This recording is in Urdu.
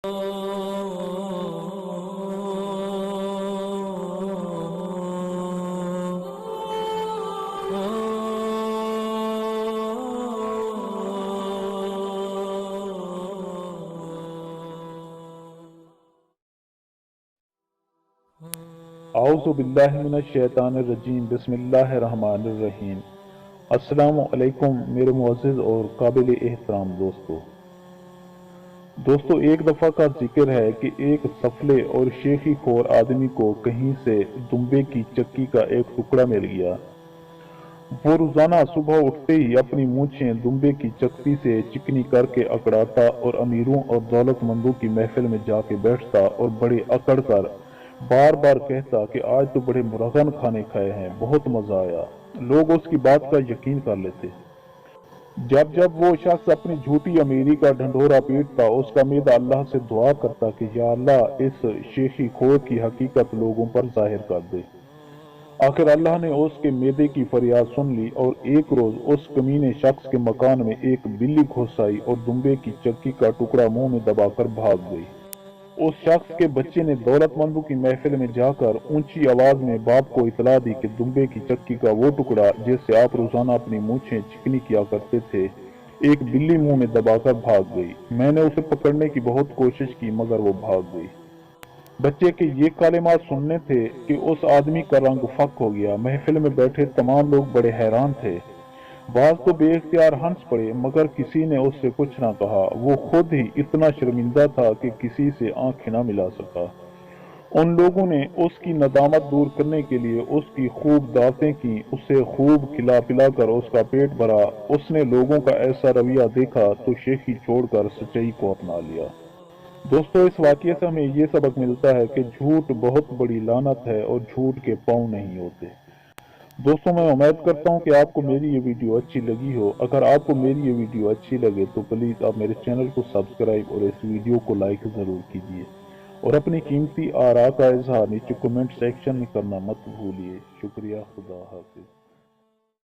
اعوذ باللہ من الشیطان الرجیم، بسم اللہ الرحمن الرحیم۔ السلام علیکم میرے معزز اور قابل احترام دوستو، ایک دفعہ کا ذکر ہے کہ ایک سفلے اور شیخی خور آدمی کو کہیں سے دمبے کی چکی کا ایک ٹکڑا مل گیا۔ وہ روزانہ صبح اٹھتے ہی اپنی مونچھیں دمبے کی چکتی سے چکنی کر کے اکڑاتا اور امیروں اور دولت مندوں کی محفل میں جا کے بیٹھتا اور بڑے اکڑ کر بار بار کہتا کہ آج تو بڑے مرغن کھانے کھائے ہیں، بہت مزہ آیا۔ لوگ اس کی بات کا یقین کر لیتے۔ جب وہ شخص اپنی جھوٹی امیری کا ڈھنڈورا پیٹتا، اس کا معدہ اللہ سے دعا کرتا کہ یا اللہ اس شیخی خور کی حقیقت لوگوں پر ظاہر کر دے۔ آخر اللہ نے اس کے معدے کی فریاد سن لی اور ایک روز اس کمینے شخص کے مکان میں ایک بلی گھس آئی اور دمبے کی چکی کا ٹکڑا منہ میں دبا کر بھاگ گئی۔ اس شخص کے بچے نے دولت مندوں کی محفل میں جا کر اونچی آواز میں باپ کو اطلاع دی کہ دمبے کی چکی کا وہ ٹکڑا جس سے آپ روزانہ اپنی مونچھیں چکنی کیا کرتے تھے، ایک بلی منہ میں دبا کر بھاگ گئی۔ میں نے اسے پکڑنے کی بہت کوشش کی مگر وہ بھاگ گئی۔ بچے کے یہ کلمات سننے تھے کہ اس آدمی کا رنگ فک ہو گیا۔ محفل میں بیٹھے تمام لوگ بڑے حیران تھے۔ بعض تو بے اختیار ہنس پڑے مگر کسی نے اس سے کچھ نہ کہا۔ وہ خود ہی اتنا شرمندہ تھا کہ کسی سے آنکھ نہ ملا سکا۔ ان لوگوں نے اس کی ندامت دور کرنے کے لیے اس کی خوب دعوتیں کی، اسے خوب کھلا پلا کر اس کا پیٹ بھرا۔ اس نے لوگوں کا ایسا رویہ دیکھا تو شیخی چھوڑ کر سچائی کو اپنا لیا۔ دوستو، اس واقعے سے ہمیں یہ سبق ملتا ہے کہ جھوٹ بہت بڑی لعنت ہے اور جھوٹ کے پاؤں نہیں ہوتے۔ دوستو، میں امید کرتا ہوں کہ آپ کو میری یہ ویڈیو اچھی لگی ہو۔ اگر آپ کو میری یہ ویڈیو اچھی لگے تو پلیز آپ میرے چینل کو سبسکرائب اور اس ویڈیو کو لائک ضرور کیجیے اور اپنی قیمتی آراء کا اظہار نیچے کمنٹ سیکشن میں کرنا مت بھولیے۔ شکریہ، خدا حافظ۔